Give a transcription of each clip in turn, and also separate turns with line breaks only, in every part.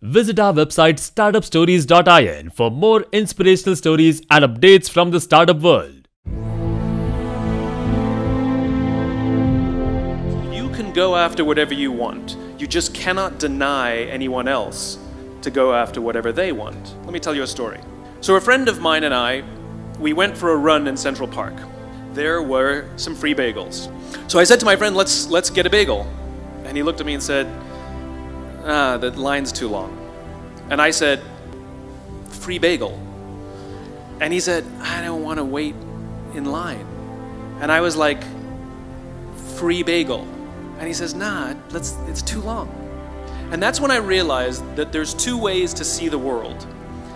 Visit our website startupstories.in for more inspirational stories and updates from the startup world.
You can go after whatever you want. You just cannot deny anyone else to go after whatever they want. Let me tell you a story. So a friend of mine and I, we went for a run in Central Park. There were some free bagels. So I said to my friend, let's get a bagel. And he looked at me and said, the line's too long. And I said, free bagel. And he said, I don't want to wait in line. And I was like, free bagel. And he says, it's too long. And that's when I realized that there's two ways to see the world.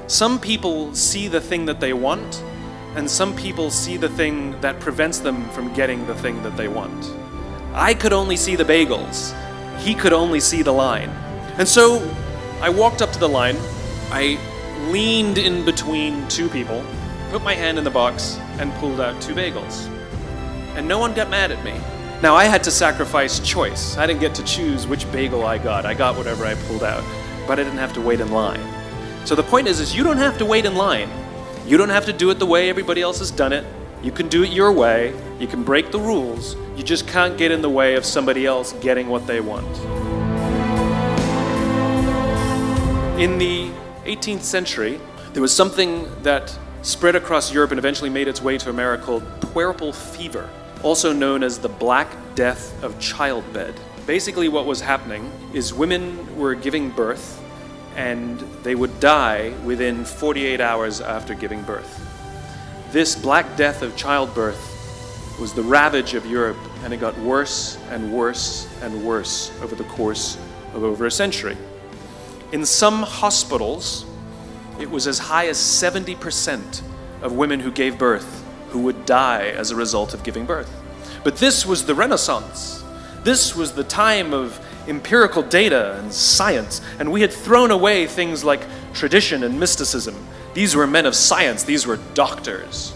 Some people see the thing that they want, and some people see the thing that prevents them from getting the thing that they want. I could only see the bagels. He could only see the line. And so I walked up to the line, I leaned in between two people, put my hand in the box, and pulled out two bagels. And no one got mad at me. Now I had to sacrifice choice. I didn't get to choose which bagel I got. I got whatever I pulled out, but I didn't have to wait in line. So the point is you don't have to wait in line. You don't have to do it the way everybody else has done it. You can do it your way. You can break the rules. You just can't get in the way of somebody else getting what they want. In the 18th century, there was something that spread across Europe and eventually made its way to America called puerperal fever, also known as the Black Death of childbed. Basically what was happening is women were giving birth and they would die within 48 hours after giving birth. This Black Death of childbirth was the ravage of Europe, and it got worse and worse and worse over the course of over a century. In some hospitals, it was as high as 70% of women who gave birth who would die as a result of giving birth. But this was the Renaissance. This was the time of empirical data and science, and we had thrown away things like tradition and mysticism. These were men of science, these were doctors.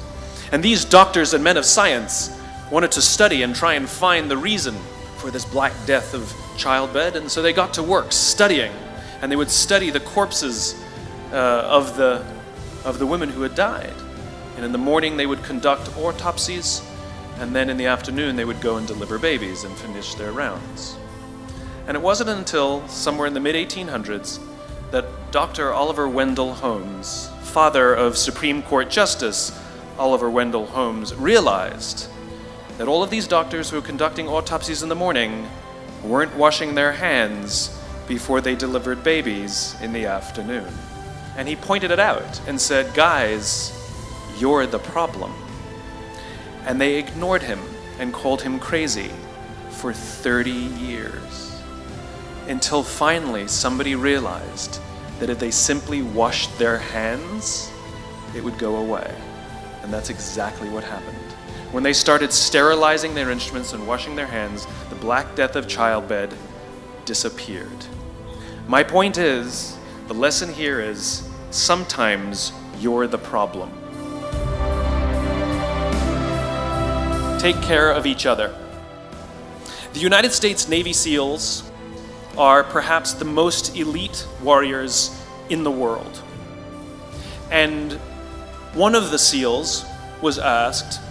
And these doctors and men of science wanted to study and try and find the reason for this Black Death of childbed, and so they got to work studying, and they would study the corpses of the women who had died. And in the morning they would conduct autopsies, and then in the afternoon they would go and deliver babies and finish their rounds. And it wasn't until somewhere in the mid-1800s that Dr. Oliver Wendell Holmes, father of Supreme Court Justice Oliver Wendell Holmes, realized that all of these doctors who were conducting autopsies in the morning weren't washing their hands before they delivered babies in the afternoon. And he pointed it out and said, guys, you're the problem. And they ignored him and called him crazy for 30 years. Until finally somebody realized that if they simply washed their hands, it would go away. And that's exactly what happened. When they started sterilizing their instruments and washing their hands, the Black Death of childbed disappeared. My point is, the lesson here is, sometimes you're the problem. Take care of each other. The United States Navy SEALs are perhaps the most elite warriors in the world. And one of the SEALs was asked,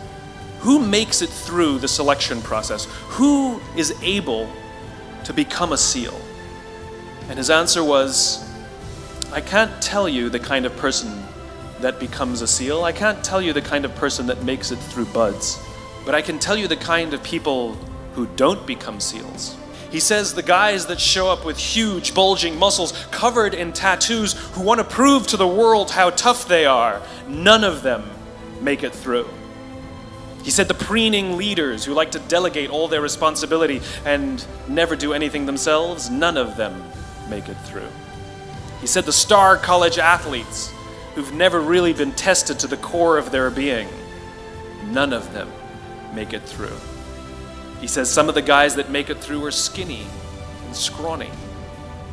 who makes it through the selection process? Who is able to become a SEAL? And his answer was, I can't tell you the kind of person that becomes a SEAL. I can't tell you the kind of person that makes it through BUD/S. But I can tell you the kind of people who don't become SEALs. He says the guys that show up with huge, bulging muscles covered in tattoos who want to prove to the world how tough they are, none of them make it through. He said the preening leaders who like to delegate all their responsibility and never do anything themselves, none of them make it through. He said the star college athletes who've never really been tested to the core of their being, none of them make it through. He says some of the guys that make it through are skinny and scrawny.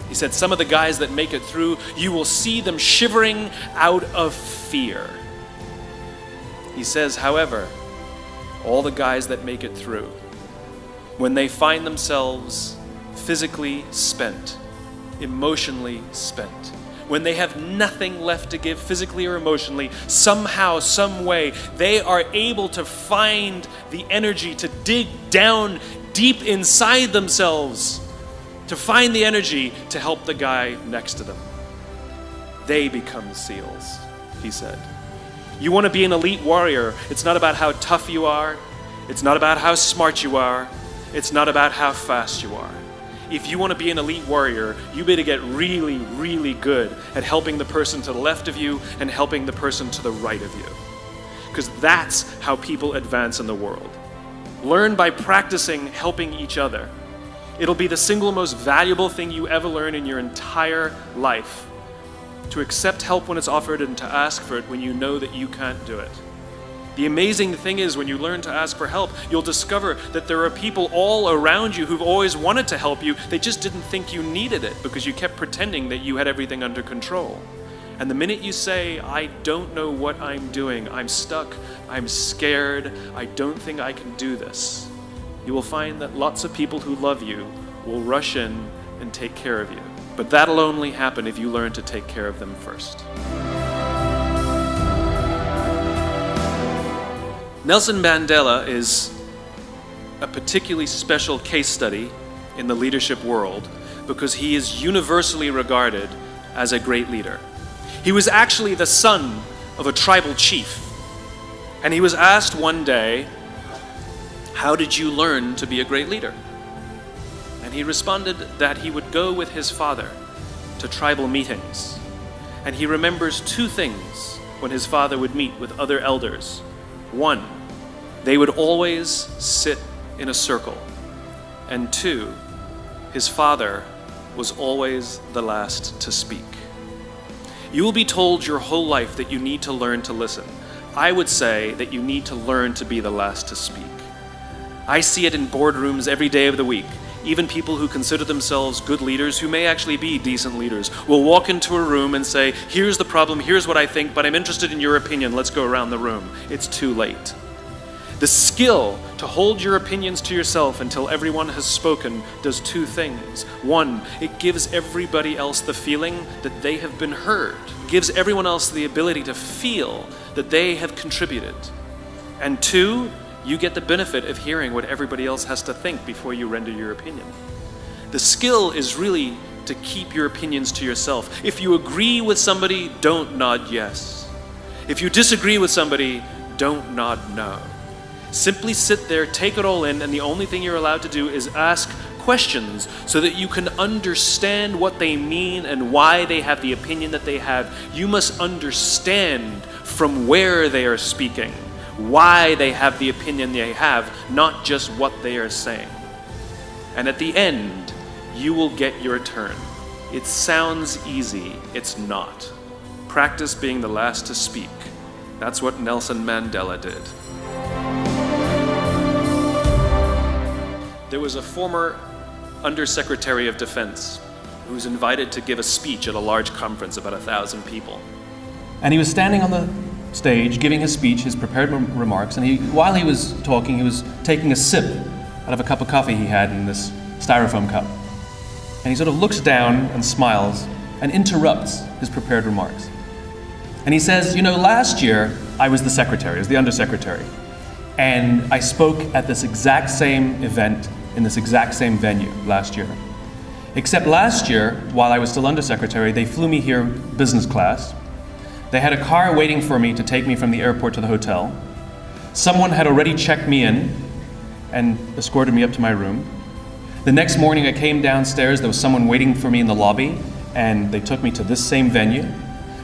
He said some of the guys that make it through, you will see them shivering out of fear. He says, however, all the guys that make it through, when they find themselves physically spent, emotionally spent. When they have nothing left to give physically or emotionally, somehow, some way, they are able to find the energy to dig down deep inside themselves, to find the energy to help the guy next to them. They become SEALs, he said. You want to be an elite warrior. It's not about how tough you are. It's not about how smart you are. It's not about how fast you are. If you want to be an elite warrior, you better get really, really good at helping the person to the left of you and helping the person to the right of you. Because that's how people advance in the world. Learn by practicing helping each other. It'll be the single most valuable thing you ever learn in your entire life. To accept help when it's offered and to ask for it when you know that you can't do it. The amazing thing is, when you learn to ask for help, you'll discover that there are people all around you who've always wanted to help you. They just didn't think you needed it because you kept pretending that you had everything under control. And the minute you say, I don't know what I'm doing, I'm stuck, I'm scared, I don't think I can do this, you will find that lots of people who love you will rush in and take care of you. But that'll only happen if you learn to take care of them first. Nelson Mandela is a particularly special case study in the leadership world because he is universally regarded as a great leader. He was actually the son of a tribal chief, and he was asked one day, "How did you learn to be a great leader?" And he responded that he would go with his father to tribal meetings, and he remembers two things when his father would meet with other elders. One, they would always sit in a circle. And two, his father was always the last to speak. You will be told your whole life that you need to learn to listen. I would say that you need to learn to be the last to speak. I see it in boardrooms every day of the week. Even people who consider themselves good leaders, who may actually be decent leaders, will walk into a room and say, here's the problem, here's what I think, but I'm interested in your opinion, let's go around the room. It's too late. The skill to hold your opinions to yourself until everyone has spoken does two things. One, it gives everybody else the feeling that they have been heard. It gives everyone else the ability to feel that they have contributed. And two, you get the benefit of hearing what everybody else has to think before you render your opinion. The skill is really to keep your opinions to yourself. If you agree with somebody, don't nod yes. If you disagree with somebody, don't nod no. Simply sit there, take it all in, and the only thing you're allowed to do is ask questions so that you can understand what they mean and why they have the opinion that they have. You must understand from where they are speaking, why they have the opinion they have, not just what they are saying. And at the end, you will get your turn. It sounds easy, it's not. Practice being the last to speak. That's what Nelson Mandela did. There was a former Undersecretary of Defense who was invited to give a speech at a large conference, about 1,000 people. And he was standing on the stage giving his speech, his prepared remarks, and while he was talking, he was taking a sip out of a cup of coffee he had in this styrofoam cup. And he sort of looks down and smiles and interrupts his prepared remarks. And he says, last year I was the secretary, I was the undersecretary, and I spoke at this exact same event in this exact same venue last year. Except last year, while I was still undersecretary, they flew me here business class. They had a car waiting for me to take me from the airport to the hotel. Someone had already checked me in and escorted me up to my room. The next morning I came downstairs, there was someone waiting for me in the lobby, and they took me to this same venue.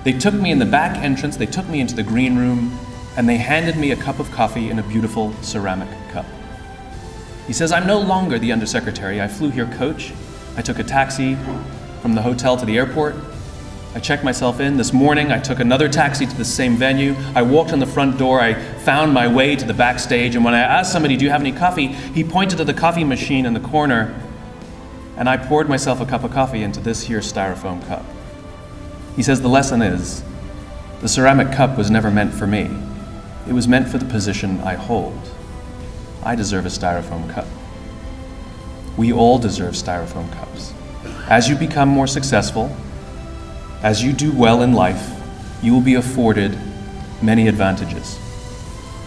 They took me in the back entrance, they took me into the green room, and they handed me a cup of coffee in a beautiful ceramic cup. He says, I'm no longer the undersecretary. I flew here coach. I took a taxi from the hotel to the airport. I checked myself in. This morning, I took another taxi to the same venue. I walked in the front door. I found my way to the backstage. And when I asked somebody, do you have any coffee? He pointed to the coffee machine in the corner. And I poured myself a cup of coffee into this here styrofoam cup. He says the lesson is, the ceramic cup was never meant for me. It was meant for the position I hold. I deserve a styrofoam cup. We all deserve styrofoam cups. As you become more successful, as you do well in life, you will be afforded many advantages.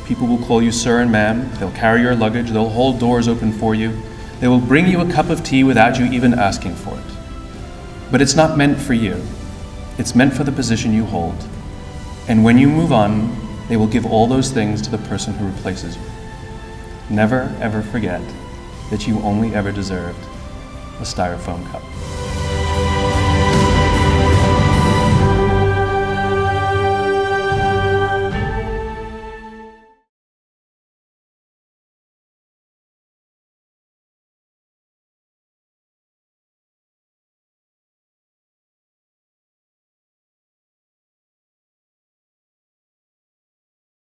People will call you sir and ma'am, they'll carry your luggage, they'll hold doors open for you, they will bring you a cup of tea without you even asking for it. But it's not meant for you. It's meant for the position you hold. And when you move on, they will give all those things to the person who replaces you. Never, ever forget that you only ever deserved a styrofoam cup.